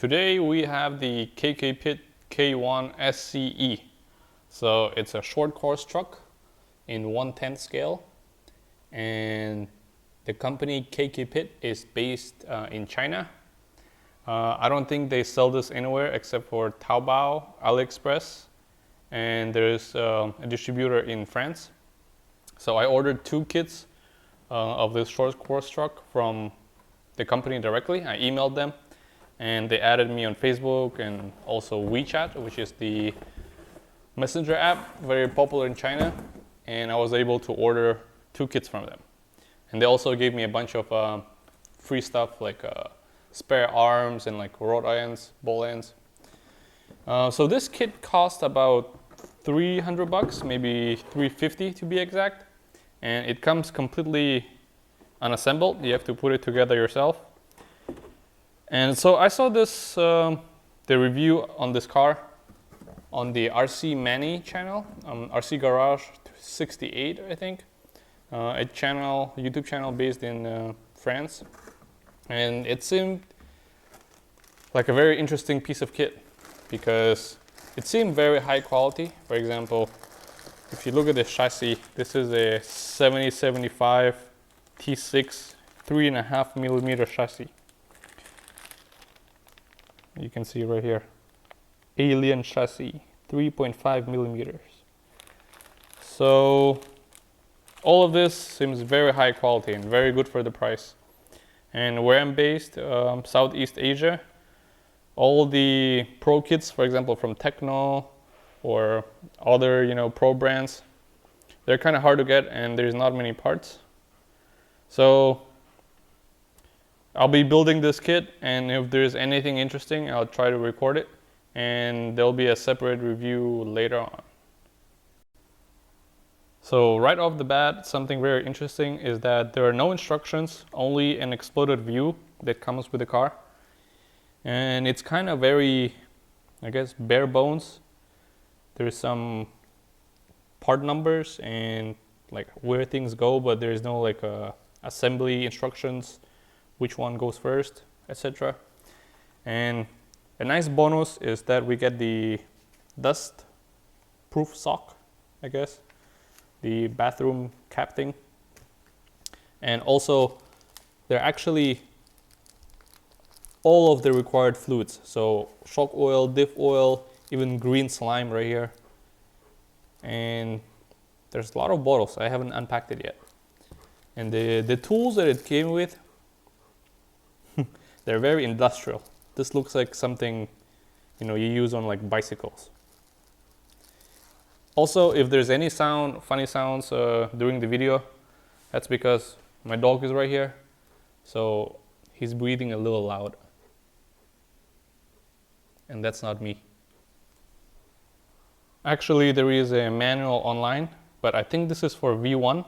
Today we have the KKPIT K1 SCE. So it's a short course truck in 1/10 scale, and the company KKPIT is based in China. I don't think they sell this anywhere except for Taobao, AliExpress, and there's a distributor in France. So I ordered 2 kits of this short course truck from the company directly. I emailed them and they added me on Facebook and also WeChat, which is the messenger app, very popular in China. And I was able to order 2 kits from them. And they also gave me a bunch of free stuff like spare arms and like rod ends, ball ends. So this kit cost about $300, maybe $350 to be exact. And it comes completely unassembled. You have to put it together yourself. And so I saw this, the review on this car on the RC Manny channel, RC Garage 68, I think. A YouTube channel based in France. And it seemed like a very interesting piece of kit because it seemed very high quality. For example, if you look at the chassis, this is a 7075 T6 3.5 millimeter chassis. You can see right here, alien chassis, 3.5 millimeters. So all of this seems very high quality and very good for the price. And where I'm based, Southeast Asia, all the pro kits, for example, from Techno or other, pro brands, they're kind of hard to get and there's not many parts. So I'll be building this kit, and if there's anything interesting, I'll try to record it, and there'll be a separate review later on. So right off the bat, something very interesting is that there are no instructions, only an exploded view that comes with the car. And it's kind of very, I guess, bare bones. There's some part numbers and like where things go, but there's no like assembly instructions, which one goes first, etc. And a nice bonus is that we get the dust proof sock, I guess, the bathroom cap thing. And also they're actually all of the required fluids. So shock oil, diff oil, even green slime right here. And there's a lot of bottles. I haven't unpacked it yet. And the tools that it came with, they're very industrial. This looks like something you use on like bicycles. Also, if there's any funny sounds during the video, that's because my dog is right here. So he's breathing a little loud. And that's not me. Actually, there is a manual online, but I think this is for V1.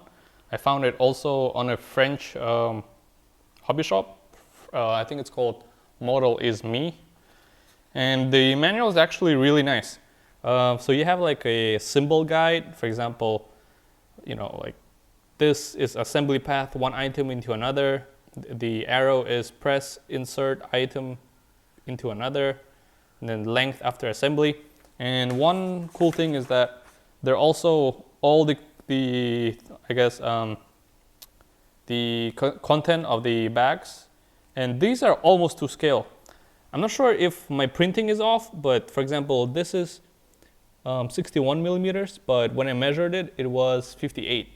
I found it also on a French hobby shop. I think it's called Model Is Me. And the manual is actually really nice. So you have like a symbol guide. For example, like this is assembly path, one item into another. The arrow is press, insert item into another, and then length after assembly. And one cool thing is that they're also all the content of the bags, and these are almost to scale. I'm not sure if my printing is off, but for example, this is 61 millimeters, but when I measured it, it was 58.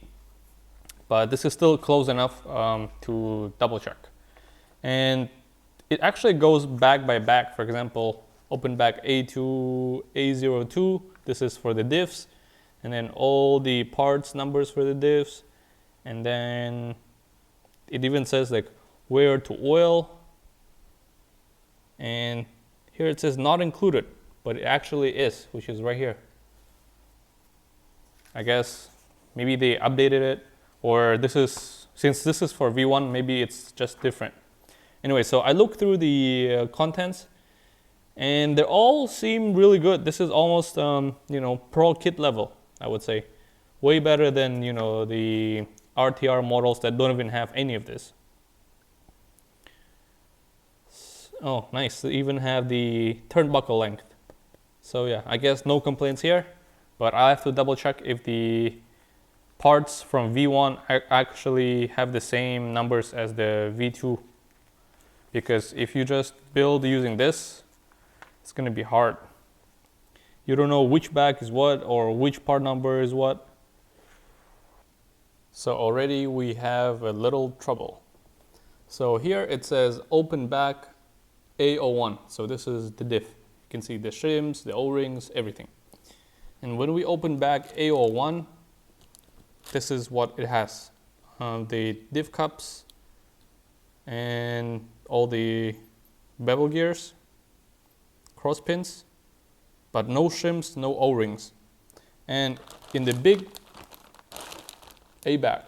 But this is still close enough to double check. And it actually goes bag by bag. For example, open bag A2, A02, this is for the diffs, and then all the parts numbers for the diffs, and then it even says like where to oil, and here it says not included, but it actually is, which is right here. I guess maybe they updated it, or since this is for V1, maybe it's just different. Anyway, so I looked through the contents, and they all seem really good. This is almost pro kit level, I would say. Way better than the RTR models that don't even have any of this. Oh, nice. They even have the turnbuckle length. So yeah, I guess no complaints here, but I have to double check if the parts from V1 actually have the same numbers as the V2. Because if you just build using this, it's going to be hard. You don't know which bag is what or which part number is what. So already we have a little trouble. So here it says open bag A01. So this is the diff. You can see the shims, the O-rings, everything. And when we open bag A01, this is what it has. The diff cups and all the bevel gears, cross pins, but no shims, no O-rings. And in the big A bag,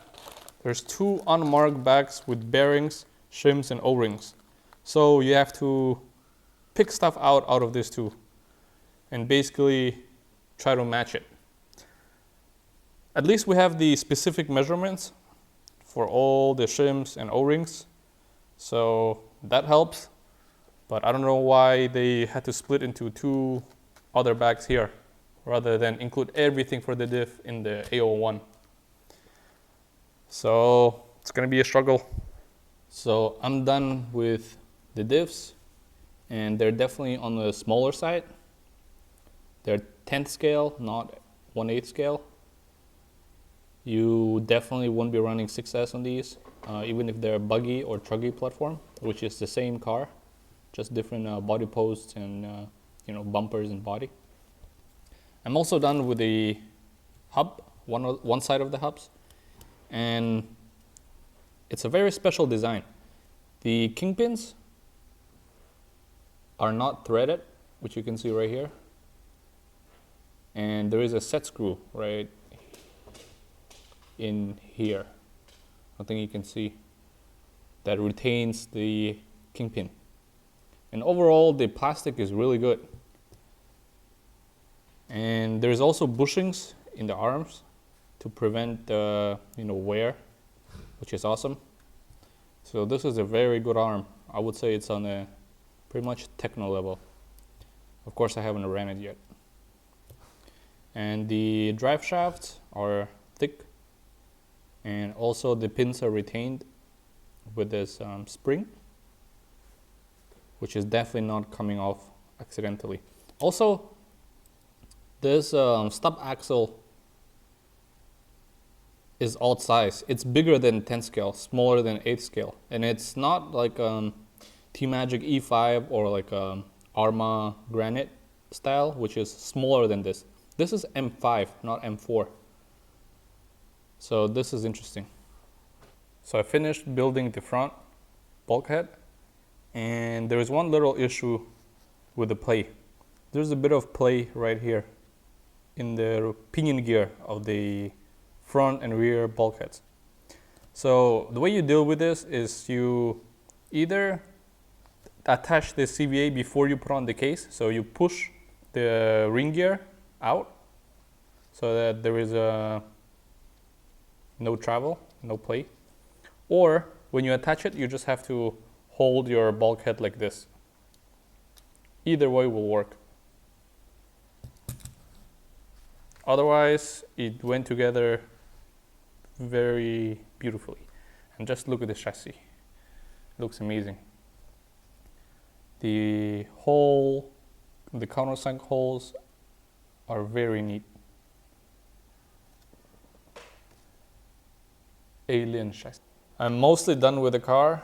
there's 2 unmarked bags with bearings, shims, and O-rings. So you have to pick stuff out of these 2 and basically try to match it. At least we have the specific measurements for all the shims and O-rings, so that helps. But I don't know why they had to split into 2 other bags here rather than include everything for the diff in the A01. So it's gonna be a struggle. So I'm done with the diffs, and they're definitely on the smaller side. They're 10th scale, not 1/8 scale. You definitely won't be running 6S on these, even if they're Buggy or Truggy platform, which is the same car, just different body posts and bumpers and body. I'm also done with the hub, one side of the hubs, and it's a very special design. The kingpins are not threaded, which you can see right here, and there is a set screw right in here. I think you can see that retains the kingpin. And overall, the plastic is really good. And there's also bushings in the arms to prevent the wear, which is awesome. So this is a very good arm. I would say it's on a pretty much techno level. Of course, I haven't ran it yet. And the drive shafts are thick, and also the pins are retained with this spring, which is definitely not coming off accidentally. Also, this stub axle is odd size. It's bigger than 10 scale, smaller than 8 scale, and it's not like T-Magic E5 or like Arma Granite style, which is smaller than this. This is M5, not M4. So this is interesting. So I finished building the front bulkhead, and there is one little issue with the play. There's a bit of play right here in the pinion gear of the front and rear bulkheads. So the way you deal with this is you either attach the CVA before you put on the case, so you push the ring gear out so that there is no travel, no play. Or when you attach it, you just have to hold your bulkhead like this. Either way will work. Otherwise, it went together very beautifully. And just look at this chassis. It looks amazing. The countersunk holes are very neat. Alien chassis. I'm mostly done with the car.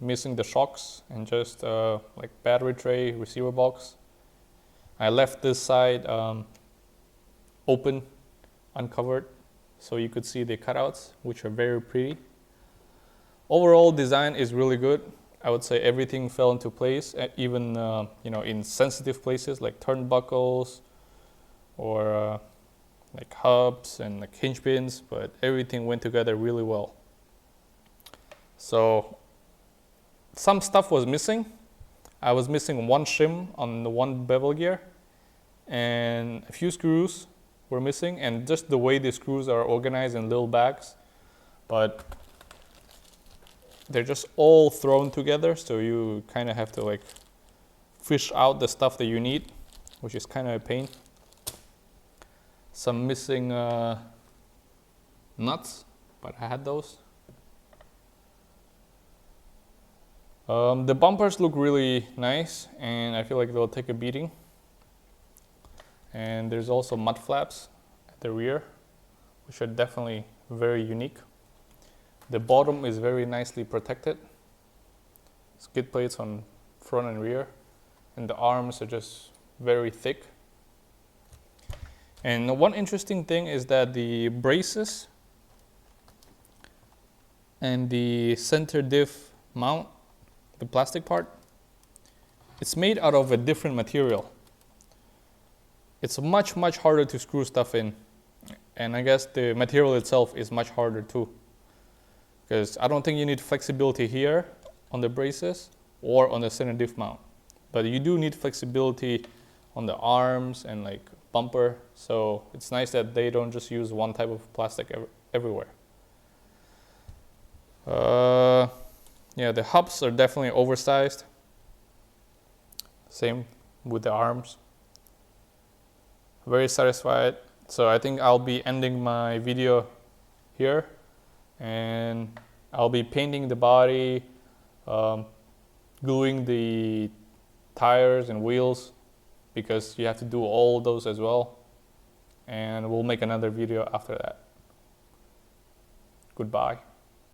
Missing the shocks and just like battery tray, receiver box. I left this side open, uncovered, so you could see the cutouts, which are very pretty. Overall design is really good. I would say everything fell into place, even in sensitive places like turnbuckles or like hubs and like hinge pins, but everything went together really well. So some stuff was missing. I was missing one shim on the one bevel gear, and a few screws were missing, and just the way the screws are organized in little bags. But they're just all thrown together, so you kind of have to like fish out the stuff that you need, which is kind of a pain. Some missing nuts, but I had those. The bumpers look really nice, and I feel like they'll take a beating. And there's also mud flaps at the rear, which are definitely very unique. The bottom is very nicely protected. Skid plates on front and rear, and the arms are just very thick. And one interesting thing is that the braces and the center diff mount, the plastic part, it's made out of a different material. It's much harder to screw stuff in, and I guess the material itself is much harder too, because I don't think you need flexibility here on the braces or on the center diff mount, but you do need flexibility on the arms and like bumper, so it's nice that they don't just use one type of plastic everywhere. Yeah, the hubs are definitely oversized. Same with the arms. Very satisfied. So I think I'll be ending my video here, and I'll be painting the body, gluing the tires and wheels, because you have to do all those as well. And we'll make another video after that. Goodbye.